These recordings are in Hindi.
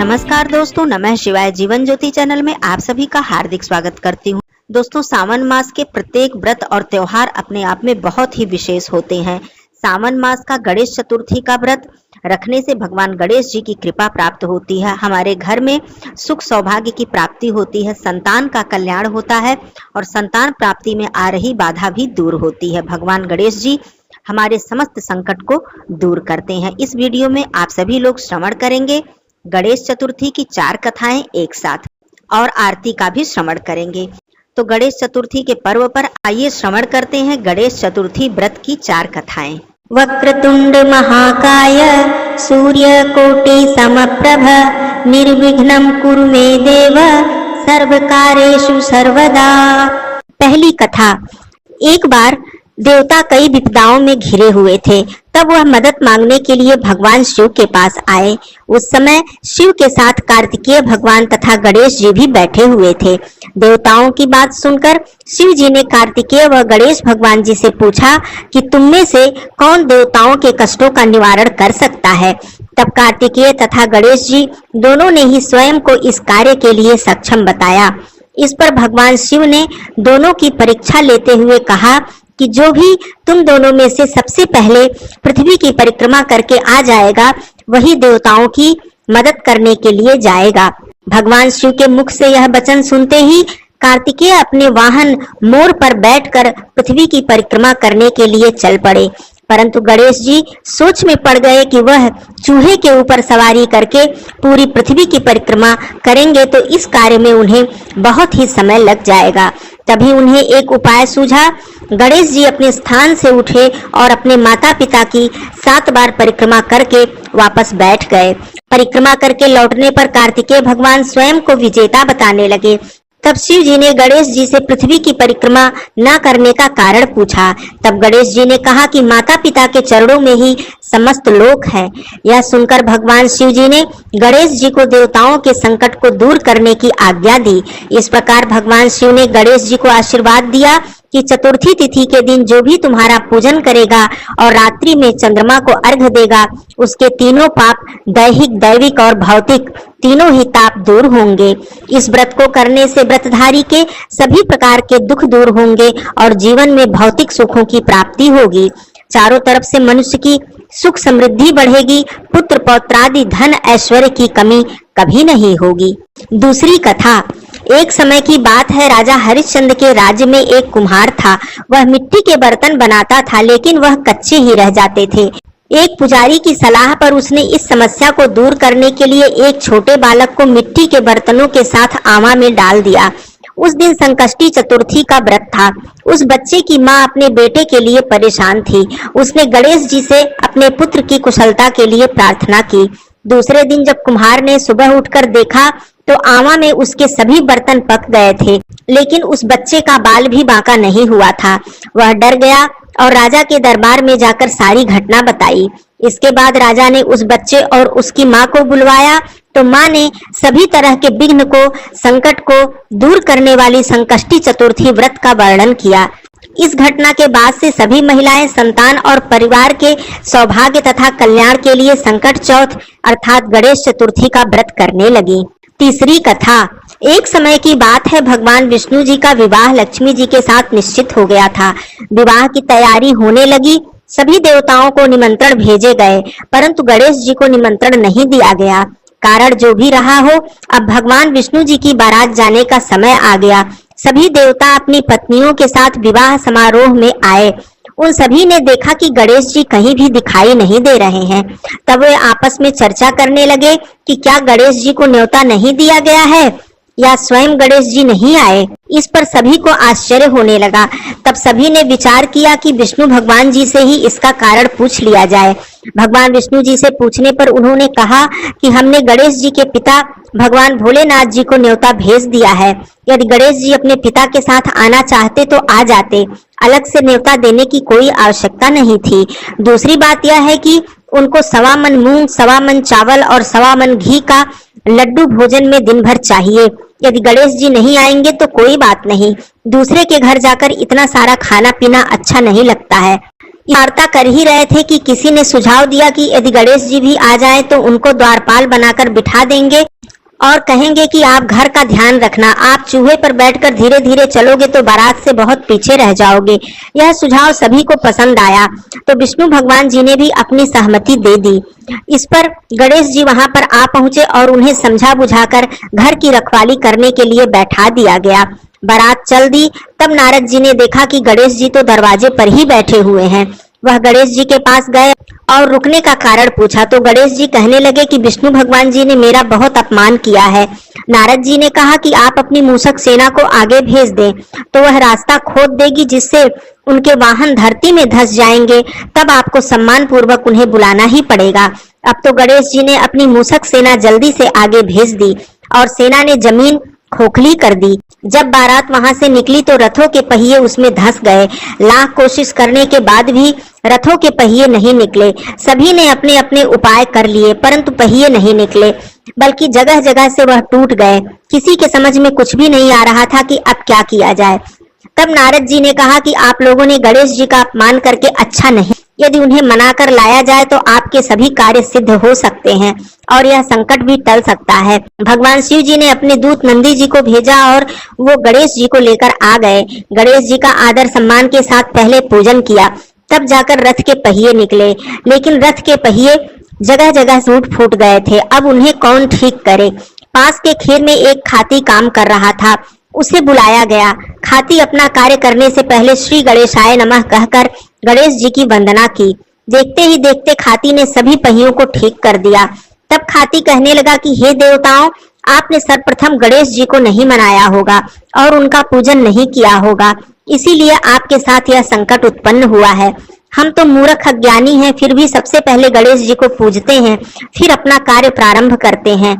नमस्कार दोस्तों, नमः शिवाय। जीवन ज्योति चैनल में आप सभी का हार्दिक स्वागत करती हूँ। दोस्तों, सावन मास के प्रत्येक व्रत और त्योहार अपने आप में बहुत ही विशेष होते हैं। सावन मास का गणेश चतुर्थी का व्रत रखने से भगवान गणेश जी की कृपा प्राप्त होती है। हमारे घर में सुख सौभाग्य की प्राप्ति होती है, संतान का कल्याण होता है और संतान प्राप्ति में आ रही बाधा भी दूर होती है। भगवान गणेश जी हमारे समस्त संकट को दूर करते हैं। इस वीडियो में आप सभी लोग श्रवण करेंगे गणेश चतुर्थी की 4 कथाएं एक साथ और आरती का भी श्रवण करेंगे। तो गणेश चतुर्थी के पर्व पर आइए श्रवण करते हैं गणेश चतुर्थी व्रत की 4 कथाएं। वक्रतुंड महाकाय सूर्यकोटि समप्रभ निर्विघ्नं कुरु मे देव सर्वकार्येषु सर्वदा। पहली कथा। एक बार देवता कई विपदाओं में घिरे हुए थे, तब वह मदद मांगने के लिए भगवान शिव के पास आए। उस समय शिव के साथ कार्तिकेय भगवान तथा गणेश जी भी बैठे हुए थे। देवताओं की बात सुनकर शिव जी ने कार्तिकेय व गणेश भगवान जी से पूछा कि तुम में से कौन देवताओं के कष्टों का निवारण कर सकता है। तब कार्तिकेय तथा गणेश जी दोनों ने ही स्वयं को इस कार्य के लिए सक्षम बताया। इस पर भगवान शिव ने दोनों की परीक्षा लेते हुए कहा कि जो भी तुम दोनों में से सबसे पहले पृथ्वी की परिक्रमा करके आ जाएगा, वही देवताओं की मदद करने के लिए जाएगा। भगवान शिव के मुख से यह वचन सुनते ही कार्तिकेय अपने वाहन मोर पर बैठकर पृथ्वी की परिक्रमा करने के लिए चल पड़े। परंतु गणेश जी सोच में पड़ गए कि वह चूहे के ऊपर सवारी करके पूरी पृथ्वी की परिक्रमा करेंगे तो इस कार्य में उन्हें बहुत ही समय लग जाएगा। तभी उन्हें एक उपाय सूझा। गणेश जी अपने स्थान से उठे और अपने माता पिता की 7 बार परिक्रमा करके वापस बैठ गए। परिक्रमा करके लौटने पर कार्तिकेय भगवान स्वयं को विजेता बताने लगे। तब शिव जी ने गणेश जी से पृथ्वी की परिक्रमा न करने का कारण पूछा। तब गणेश जी ने कहा कि माता पिता के चरणों में ही समस्त लोक है। यह सुनकर भगवान शिव जी ने गणेश जी को देवताओं के संकट को दूर करने की आज्ञा दी। इस प्रकार भगवान शिव ने गणेश जी को आशीर्वाद दिया कि चतुर्थी तिथि के दिन जो भी तुम्हारा पूजन करेगा और रात्रि में चंद्रमा को अर्घ्य देगा, उसके तीनों पाप दैहिक, दैविक और भौतिक तीनों ही ताप दूर होंगे। इस व्रत को करने से व्रतधारी के सभी प्रकार के दुख दूर होंगे और जीवन में भौतिक सुखों की प्राप्ति होगी। चारों तरफ से मनुष्य की सुख समृद्धि बढ़ेगी। पुत्र पौत्रादि धन ऐश्वर्य की कमी कभी नहीं होगी। दूसरी कथा। एक समय की बात है, राजा हरिश्चंद्र के राज्य में एक कुम्हार था। वह मिट्टी के बर्तन बनाता था, लेकिन वह कच्चे ही रह जाते थे। एक पुजारी की सलाह पर उसने इस समस्या को दूर करने के लिए एक छोटे बालक को मिट्टी के बर्तनों के साथ आमा में डाल दिया। उस दिन संकष्टी चतुर्थी का व्रत था। उस बच्चे की माँ अपने बेटे के लिए परेशान थी। उसने गणेश जी से अपने पुत्र की कुशलता के लिए प्रार्थना की। दूसरे दिन जब कुम्हार ने सुबह उठकर देखा तो आमा में उसके सभी बर्तन पक गए थे, लेकिन उस बच्चे का बाल भी बांका नहीं हुआ था। वह डर गया और राजा के दरबार में जाकर सारी घटना बताई। इसके बाद राजा ने उस बच्चे और उसकी माँ को बुलवाया तो माँ ने सभी तरह के विघ्न को, संकट को दूर करने वाली संकष्टी चतुर्थी व्रत का वर्णन किया। इस घटना के बाद से सभी महिलाएं संतान और परिवार के सौभाग्य तथा कल्याण के लिए संकट चौथ अर्थात गणेश चतुर्थी का व्रत करने लगी। तीसरी कथा। एक समय की बात है, भगवान विष्णु जी का विवाह लक्ष्मी जी के साथ निश्चित हो गया था। विवाह की तैयारी होने लगी। सभी देवताओं को निमंत्रण भेजे गए, परंतु गणेश जी को निमंत्रण नहीं दिया गया। कारण जो भी रहा हो, अब भगवान विष्णु जी की बारात जाने का समय आ गया। सभी देवता अपनी पत्नियों के साथ विवाह समारोह में आए। उन सभी ने देखा कि गणेश जी कहीं भी दिखाई नहीं दे रहे हैं। तब वे आपस में चर्चा करने लगे कि क्या गणेश जी को न्योता नहीं दिया गया है या स्वयं गणेश जी नहीं आए। इस पर सभी को आश्चर्य होने लगा। तब सभी ने विचार किया कि विष्णु भगवान जी से ही इसका कारण पूछ लिया जाए। भगवान विष्णु जी से पूछने पर उन्होंने कहा कि हमने गणेश जी के पिता भगवान भोलेनाथ जी को न्योता भेज दिया है। यदि गणेश जी अपने पिता के साथ आना चाहते तो आ जाते, अलग से न्योता देने की कोई आवश्यकता नहीं थी। दूसरी बात यह है कि उनको 1.25 मन मूंग, 1.25 मन चावल और 1.25 मन घी का लड्डू भोजन में दिन भर चाहिए। यदि गणेश जी नहीं आएंगे तो कोई बात नहीं, दूसरे के घर जाकर इतना सारा खाना पीना अच्छा नहीं लगता है। वार्ता कर ही रहे थे कि किसी ने सुझाव दिया कि यदि गणेश जी भी आ जाएं तो उनको द्वारपाल बनाकर बिठा देंगे और कहेंगे कि आप घर का ध्यान रखना, आप चूहे पर बैठकर धीरे धीरे चलोगे तो बारात से बहुत पीछे रह जाओगे। यह सुझाव सभी को पसंद आया तो विष्णु भगवान जी ने भी अपनी सहमति दे दी। इस पर गणेश जी वहां पर आ पहुंचे और उन्हें समझा बुझाकर घर की रखवाली करने के लिए बैठा दिया गया। बारात चल दी। तब नारद जी ने देखा कि गणेश जी तो दरवाजे पर ही बैठे हुए हैं। वह गणेश जी के पास गए और रुकने का कारण पूछा तो गणेश जी कहने लगे कि विष्णु भगवान जी ने मेरा बहुत अपमान किया है। नारद जी ने कहा कि आप अपनी मूषक सेना को आगे भेज दें तो वह रास्ता खोद देगी, जिससे उनके वाहन धरती में धंस जाएंगे। तब आपको सम्मान पूर्वक उन्हें बुलाना ही पड़ेगा। अब तो गणेश जी ने अपनी मूषक सेना जल्दी से आगे भेज दी और सेना ने जमीन खोखली कर दी। जब बारात वहां से निकली तो रथों के पहिए उसमें धंस गए। लाख कोशिश करने के बाद भी रथों के पहिए नहीं निकले। सभी ने अपने अपने उपाय कर लिए परंतु पहिए नहीं निकले, बल्कि जगह जगह से वह टूट गए। किसी के समझ में कुछ भी नहीं आ रहा था कि अब क्या किया जाए। तब नारद जी ने कहा कि आप लोगों ने गणेश जी का अपमान करके अच्छा नहीं, यदि उन्हें मनाकर लाया जाए तो आपके सभी कार्य सिद्ध हो सकते हैं और यह संकट भी टल सकता है। भगवान शिव जी ने अपने दूत नंदी जी को भेजा और वो गणेश जी को लेकर आ गए। गणेश जी का आदर सम्मान के साथ पहले पूजन किया, तब जाकर रथ के पहिए निकले। लेकिन रथ के पहिए जगह जगह टूट फूट गए थे। अब उन्हें कौन ठीक करे। पास के खेत में एक खाती काम कर रहा था, उसे बुलाया गया। खाती अपना कार्य करने से पहले श्री गणेशाय नमः कहकर गणेश जी की वंदना की। देखते ही देखते खाती ने सभी पहियों को ठीक कर दिया। तब खाती कहने लगा कि हे देवताओं, आपने सर्वप्रथम गणेश जी को नहीं मनाया होगा और उनका पूजन नहीं किया होगा, इसीलिए आपके साथ यह संकट उत्पन्न हुआ है। हम तो मूर्ख अज्ञानी हैं, फिर भी सबसे पहले गणेश जी को पूजते हैं, फिर अपना कार्य प्रारंभ करते हैं।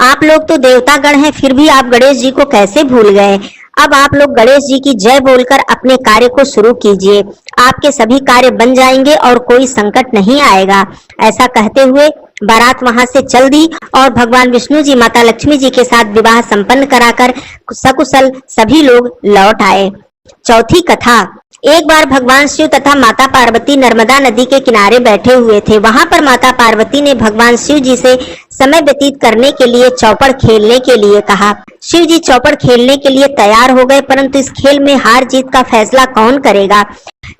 आप लोग तो देवता गण हैं, फिर भी आप गणेश जी को कैसे भूल गए। अब आप लोग गणेश जी की जय बोलकर अपने कार्य को शुरू कीजिए, आपके सभी कार्य बन जाएंगे और कोई संकट नहीं आएगा। ऐसा कहते हुए बारात वहां से चल दी और भगवान विष्णु जी माता लक्ष्मी जी के साथ विवाह संपन्न कराकर सकुशल सभी लोग लौट आए। चौथी कथा। एक बार भगवान शिव तथा माता पार्वती नर्मदा नदी के किनारे बैठे हुए थे। वहां पर माता पार्वती ने भगवान शिव जी से समय व्यतीत करने के लिए चौपड़ खेलने के लिए कहा। शिव जी चौपड़ खेलने के लिए तैयार हो गए, परंतु इस खेल में हार जीत का फैसला कौन करेगा,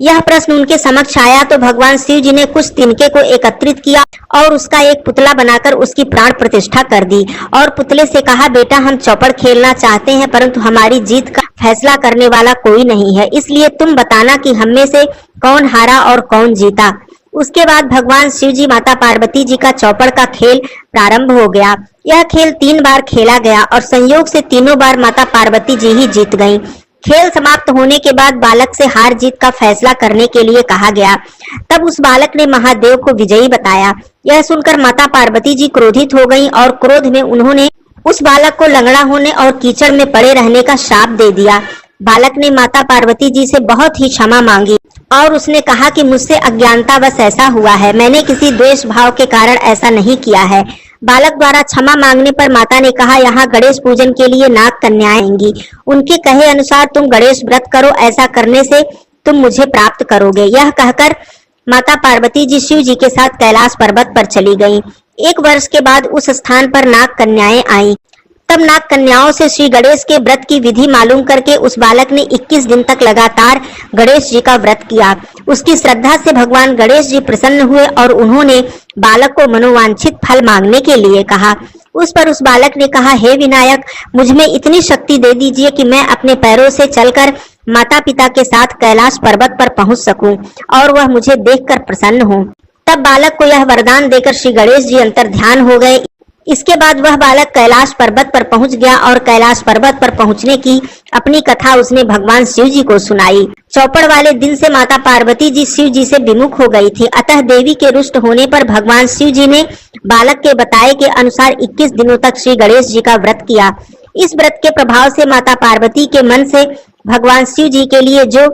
यह प्रश्न उनके समक्ष आया तो भगवान शिव जी ने कुछ तिनके को एकत्रित किया और उसका एक पुतला बनाकर उसकी प्राण प्रतिष्ठा कर दी और पुतले से कहा, बेटा हम चौपड़ खेलना चाहते हैं परंतु हमारी जीत का फैसला करने वाला कोई नहीं है, इसलिए तुम बताना कि हम में से कौन हारा और कौन जीता। उसके बाद भगवान शिव जी माता पार्वती जी का चौपड़ का खेल प्रारंभ हो गया। यह खेल 3 बार खेला गया और संयोग से तीनों बार माता पार्वती जी ही जीत गईं। खेल समाप्त होने के बाद बालक से हार जीत का फैसला करने के लिए कहा गया। तब उस बालक ने महादेव को विजयी बताया। यह सुनकर माता पार्वती जी क्रोधित हो गईं और क्रोध में उन्होंने उस बालक को लंगड़ा होने और कीचड़ में पड़े रहने का शाप दे दिया। बालक ने माता पार्वती जी से बहुत ही क्षमा मांगी और उसने कहा कि मुझसे अज्ञानतावश ऐसा हुआ है, मैंने किसी द्वेष भाव के कारण ऐसा नहीं किया है। बालक द्वारा क्षमा मांगने पर माता ने कहा, यहाँ गणेश पूजन के लिए नाग कन्याएं आएंगी, उनके कहे अनुसार तुम गणेश व्रत करो, ऐसा करने से तुम मुझे प्राप्त करोगे। यह कहकर माता पार्वती जी शिव जी के साथ कैलाश पर्वत पर चली गईं। 1 वर्ष के बाद उस स्थान पर नाग कन्याएं आईं। तब नाग कन्याओं से श्री गणेश के व्रत की विधि मालूम करके उस बालक ने 21 दिन तक लगातार गणेश जी का व्रत किया। उसकी श्रद्धा से भगवान गणेश जी प्रसन्न हुए और उन्होंने बालक को मनोवांछित फल मांगने के लिए कहा। उस पर उस बालक ने कहा, हे विनायक, मुझ में इतनी शक्ति दे दीजिए कि मैं अपने पैरों से चलकर माता पिता के साथ कैलाश पर्वत पर पहुंच सकूं और वह मुझे देखकर प्रसन्न हो। तब बालक को यह वरदान देकर श्री गणेश जी अंतर ध्यान हो गए। इसके बाद वह बालक कैलाश पर्वत पर पहुंच गया और कैलाश पर्वत पर पहुंचने की अपनी कथा उसने भगवान शिव जी को सुनाई। चौपड़ वाले दिन से माता पार्वती जी शिव जी से विमुख हो गई थी, अतः देवी के रुष्ट होने पर भगवान शिव जी ने बालक के बताए के अनुसार 21 दिनों तक श्री गणेश जी का व्रत किया। इस व्रत के प्रभाव से माता पार्वती के मन से भगवान शिव जी के लिए जो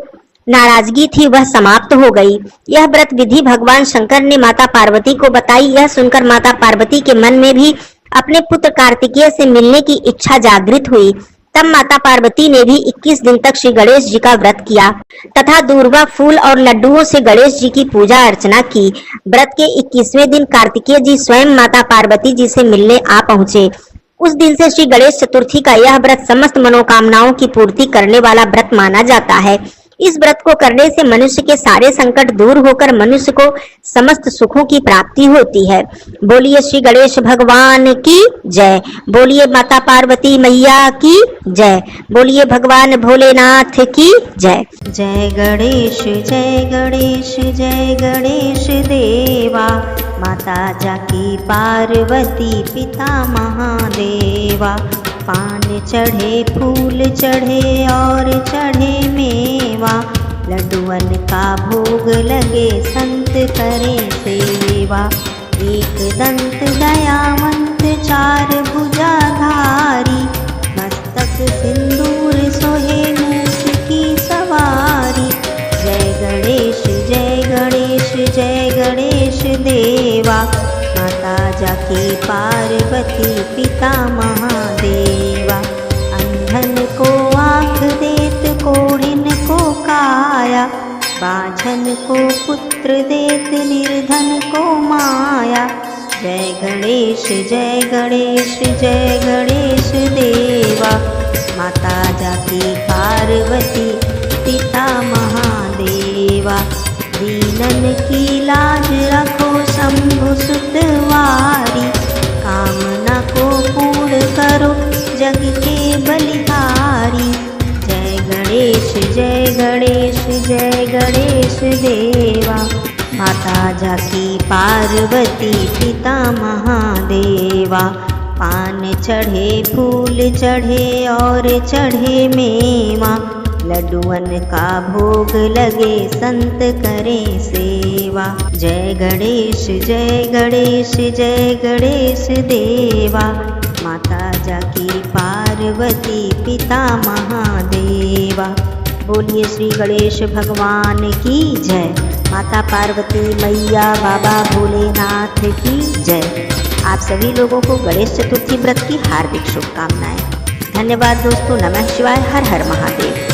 नाराजगी थी वह समाप्त हो गई। यह व्रत विधि भगवान शंकर ने माता पार्वती को बताई। यह सुनकर माता पार्वती के मन में भी अपने पुत्र कार्तिकेय से मिलने की इच्छा जागृत हुई। तब माता पार्वती ने भी 21 दिन तक श्री गणेश जी का व्रत किया तथा दूर्वा फूल और लड्डुओं से गणेश जी की पूजा अर्चना की। व्रत के 21वें दिन कार्तिकेय जी स्वयं माता पार्वती जी से मिलने आ पहुंचे। उस दिन से श्री गणेश चतुर्थी का यह व्रत समस्त मनोकामनाओं की पूर्ति करने वाला व्रत माना जाता है। इस व्रत को करने से मनुष्य के सारे संकट दूर होकर मनुष्य को समस्त सुखों की प्राप्ति होती है। बोलिए श्री गणेश भगवान की जय। बोलिए माता पार्वती मैया की जय। बोलिए भगवान भोलेनाथ की जय। जय गणेश जय गणेश जय गणेश देवा, माता जाकी पार्वती पिता महादेवा। पान चढ़े फूल चढ़े और चढ़े मेवा, लड्डुअन का भोग लगे संत करें सेवा। एक दंत दयावंत चार भुजाधारी, मस्तक सिंदूर सोहे मूस की सवारी। जय गणेश जय गणेश जय गणेश देवा, माता जाकी पार्वती पिता महादेवा। अंधन को आँख देत कोढ़िन को काया, बाझन को पुत्र देत निर्धन को माया। जय गणेश जय गणेश जय गणेश देवा, माता जाकी पार्वती पिता महादेवा। दीनन की लाज रखो शंभु सुतवारी, कामना को पूर्ण करो जग के बलिहारी। जय गणेश जय गणेश जय गणेश देवा, माता जाकी पार्वती पिता महादेवा। पान चढ़े फूल चढ़े और चढ़े मेवा, लड्डुअन का भोग लगे संत करें सेवा। जय गणेश जय गणेश जय गणेश देवा, माता जाकी पार्वती पिता महादेवा। बोलिए श्री गणेश भगवान की जय। माता पार्वती मैया बाबा भोलेनाथ की जय। आप सभी लोगों को गणेश चतुर्थी व्रत की हार्दिक शुभकामनाएं। धन्यवाद दोस्तों। नमः शिवाय। हर हर महादेव।